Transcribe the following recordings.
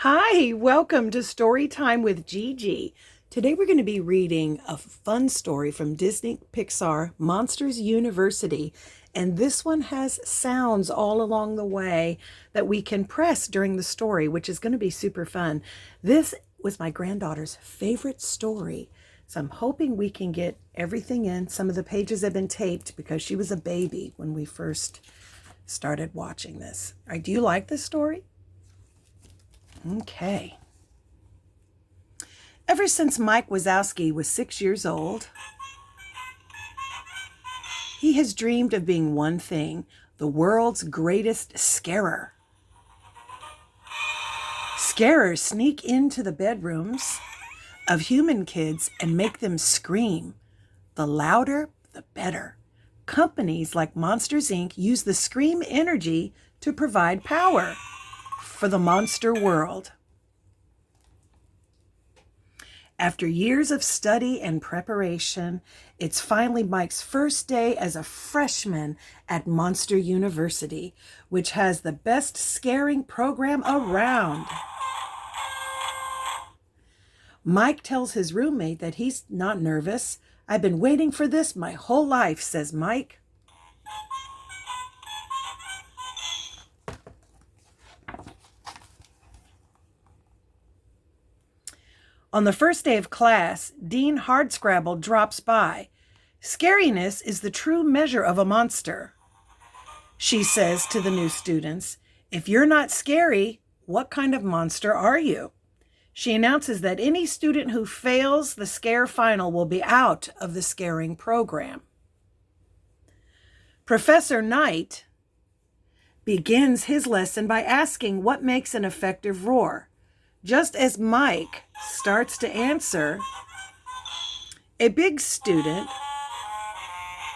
Hi, welcome to Story Time with Gigi. Today we're going to be reading a fun story from Disney Pixar Monsters University. And this one has sounds all along the way that we can press during the story, which is going to be super fun. This was my granddaughter's favorite story. So I'm hoping we can get everything in. Some of the pages have been taped because she was a baby when we first started watching this. All right, do you like this story? Okay. Ever since Mike Wazowski was 6 years old, he has dreamed of being one thing, the world's greatest scarer. Scarers sneak into the bedrooms of human kids and make them scream. The louder, the better. Companies like Monsters, Inc. use the scream energy to provide power for the monster world. After years of study and preparation, it's finally Mike's first day as a freshman at Monster University, which has the best scaring program around. Mike tells his roommate that he's not nervous. "I've been waiting for this my whole life," says Mike. On the first day of class, Dean Hardscrabble drops by. "Scariness is the true measure of a monster," she says to the new students. "If you're not scary, what kind of monster are you?" She announces that any student who fails the scare final will be out of the scaring program. Professor Knight begins his lesson by asking what makes an effective roar. Just as Mike starts to answer, a big student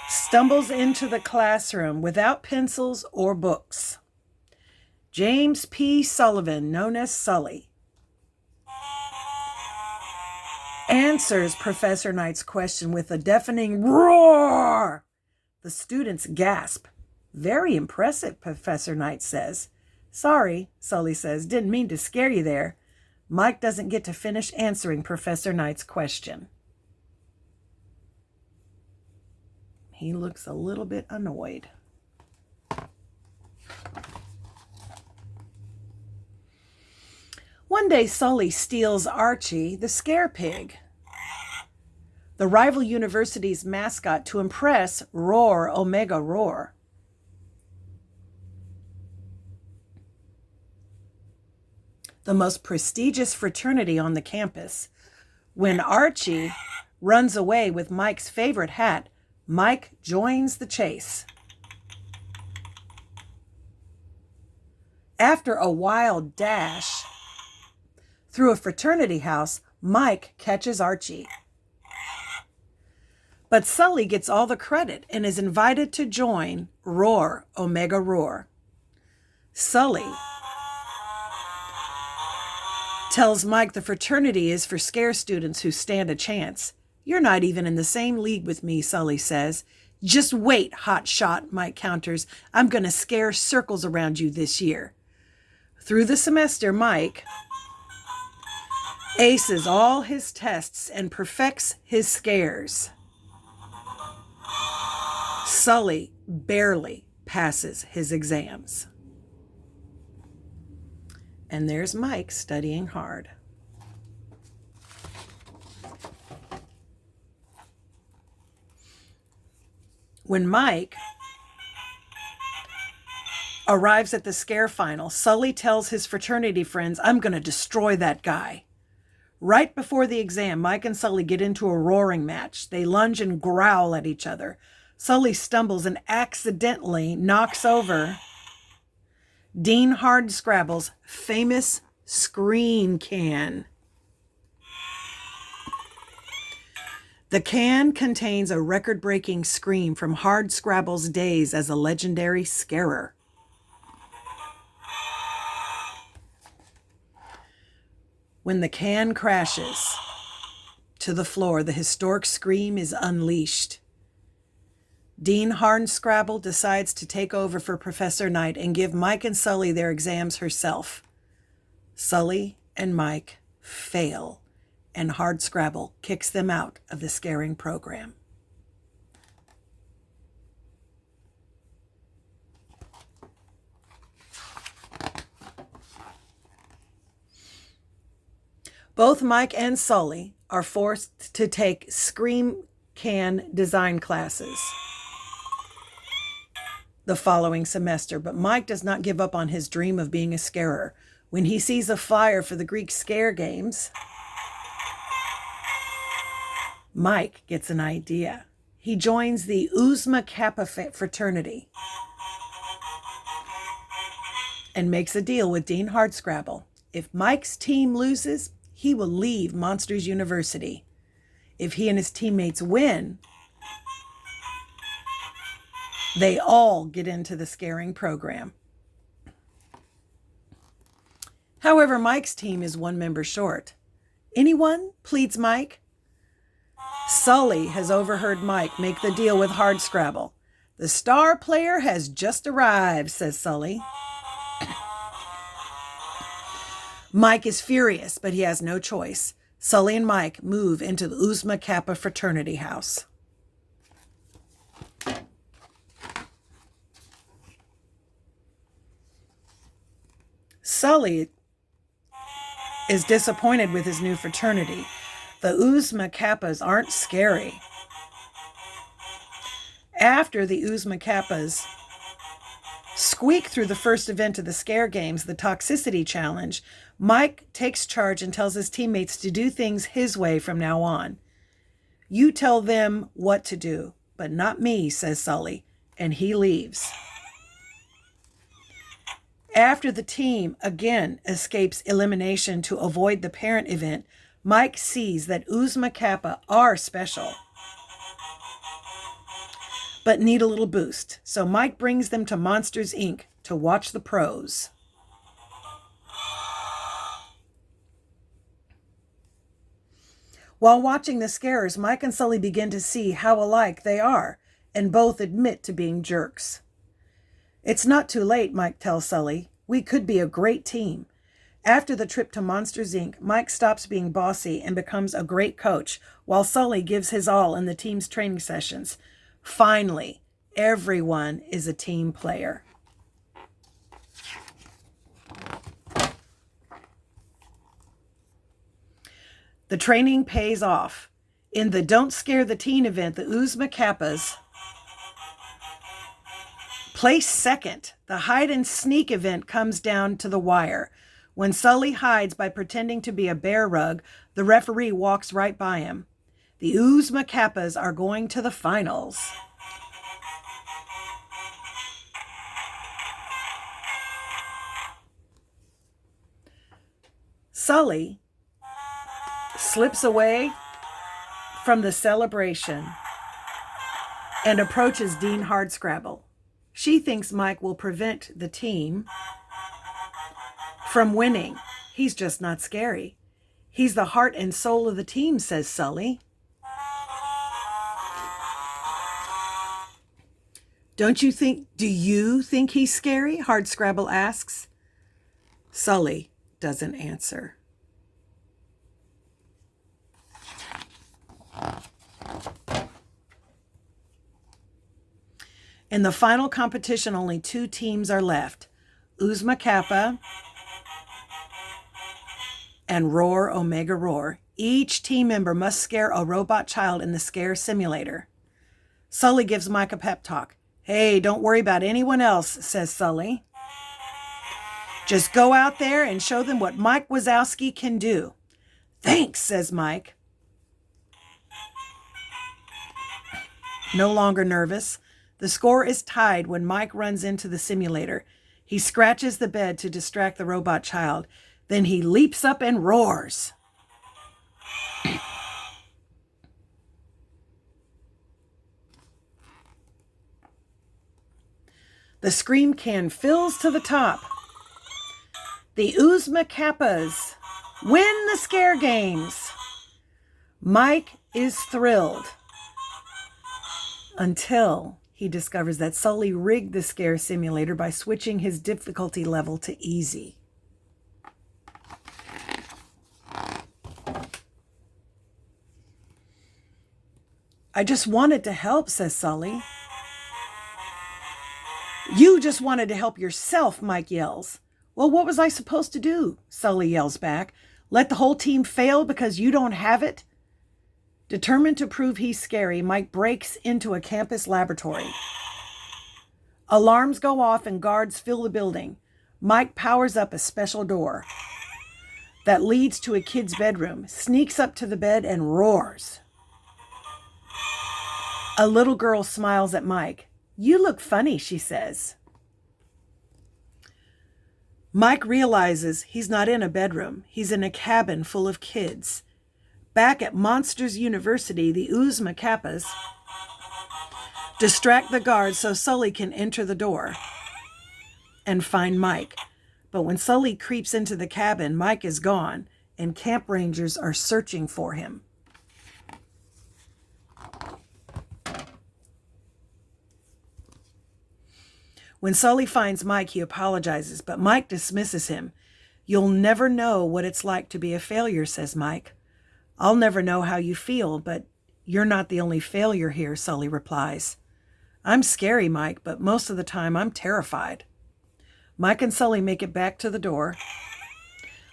stumbles into the classroom without pencils or books. James P. Sullivan, known as Sully, answers Professor Knight's question with a deafening roar. The students gasp. "Very impressive," Professor Knight says. "Sorry," Sully says, "didn't mean to scare you there." Mike doesn't get to finish answering Professor Knight's question. He looks a little bit annoyed. One day, Sully steals Archie, the scare pig, the rival university's mascot, to impress Roar Omega Roar. The most prestigious fraternity on the campus. When Archie runs away with Mike's favorite hat, Mike joins the chase. After a wild dash through a fraternity house, Mike catches Archie. But Sully gets all the credit and is invited to join Roar Omega Roar. Sully tells Mike the fraternity is for scare students who stand a chance. "You're not even in the same league with me," Sully says. "Just wait, hot shot," Mike counters. "I'm going to scare circles around you this year." Through the semester, Mike aces all his tests and perfects his scares. Sully barely passes his exams. And there's Mike studying hard. When Mike arrives at the scare final, Sully tells his fraternity friends, "I'm going to destroy that guy." Right before the exam, Mike and Sully get into a roaring match. They lunge and growl at each other. Sully stumbles and accidentally knocks over Dean Hardscrabble's famous screen can. The can contains a record-breaking scream from Hardscrabble's days as a legendary scarer. When the can crashes to the floor, the historic scream is unleashed. Dean Hardscrabble decides to take over for Professor Knight and give Mike and Sully their exams herself. Sully and Mike fail, and Hardscrabble kicks them out of the scaring program. Both Mike and Sully are forced to take Scream Can design classes the following semester, but Mike does not give up on his dream of being a scarer. When he sees a flyer for the Greek scare games, Mike gets an idea. He joins the Uzma Kappa fraternity and makes a deal with Dean Hardscrabble. If Mike's team loses, he will leave Monsters University. If he and his teammates win, they all get into the scaring program. However, Mike's team is one member short. Anyone? Pleads Mike. Sully has overheard Mike make the deal with Hardscrabble. The star player has just arrived, says Sully. Mike is furious, but he has no choice. Sully and Mike move into the Uzma Kappa fraternity house. Sully is disappointed with his new fraternity. The Uzma Kappas aren't scary. After the Uzma Kappas squeak through the first event of the scare games, the Toxicity Challenge, Mike takes charge and tells his teammates to do things his way from now on. You tell them what to do, but not me, says Sully, and he leaves. After the team again escapes elimination to avoid the parent event, Mike sees that Uzma Kappa are special, but need a little boost. So Mike brings them to Monsters, Inc. to watch the pros. While watching the scarers, Mike and Sully begin to see how alike they are, and both admit to being jerks. It's not too late, Mike tells Sully. We could be a great team. After the trip to Monsters, Inc., Mike stops being bossy and becomes a great coach, while Sully gives his all in the team's training sessions. Finally, everyone is a team player. The training pays off. In the Don't Scare the Teen event, the Uzma Kappas place second. The hide and sneak event comes down to the wire. When Sully hides by pretending to be a bear rug, the referee walks right by him. The Uzma Kappas are going to the finals. Sully slips away from the celebration and approaches Dean Hardscrabble. She thinks Mike will prevent the team from winning. He's just not scary. He's the heart and soul of the team, says Sully. Do you think he's scary? Hardscrabble asks. Sully doesn't answer. In the final competition, only 2 teams are left. Uzma Kappa and Roar Omega Roar. Each team member must scare a robot child in the scare simulator. Sully gives Mike a pep talk. Hey, don't worry about anyone else, says Sully. Just go out there and show them what Mike Wazowski can do. Thanks, says Mike. No longer nervous. The score is tied when Mike runs into the simulator. He scratches the bed to distract the robot child. Then he leaps up and roars. The scream can fills to the top. The Uzma Kappas win the scare games. Mike is thrilled until he discovers that Sully rigged the scare simulator by switching his difficulty level to easy. I just wanted to help, says Sully. You just wanted to help yourself, Mike yells. Well, what was I supposed to do? Sully yells back. Let the whole team fail because you don't have it? Determined to prove he's scary, Mike breaks into a campus laboratory. Alarms go off and guards fill the building. Mike powers up a special door that leads to a kid's bedroom, sneaks up to the bed and roars. A little girl smiles at Mike. You look funny, she says. Mike realizes he's not in a bedroom. He's in a cabin full of kids. Back at Monsters University, the Uzma Kappas distract the guards so Sully can enter the door and find Mike. But when Sully creeps into the cabin, Mike is gone, and camp rangers are searching for him. When Sully finds Mike, he apologizes, but Mike dismisses him. You'll never know what it's like to be a failure, says Mike. I'll never know how you feel, but you're not the only failure here, Sully replies. I'm scary, Mike, but most of the time I'm terrified. Mike and Sully make it back to the door,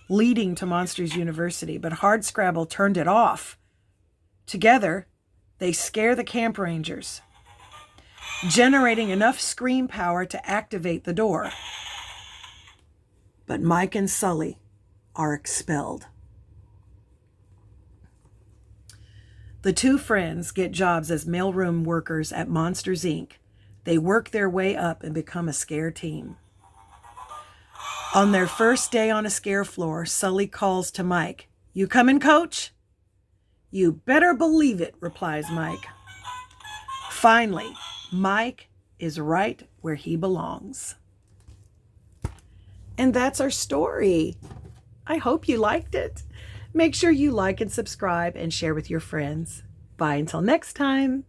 leading to Monsters University, but Hardscrabble turned it off. Together, they scare the camp rangers, generating enough scream power to activate the door. But Mike and Sully are expelled. The two friends get jobs as mailroom workers at Monsters, Inc. They work their way up and become a scare team. On their first day on a scare floor, Sully calls to Mike. You coming, coach? You better believe it, replies Mike. Finally, Mike is right where he belongs. And that's our story. I hope you liked it. Make sure you like and subscribe and share with your friends. Bye until next time.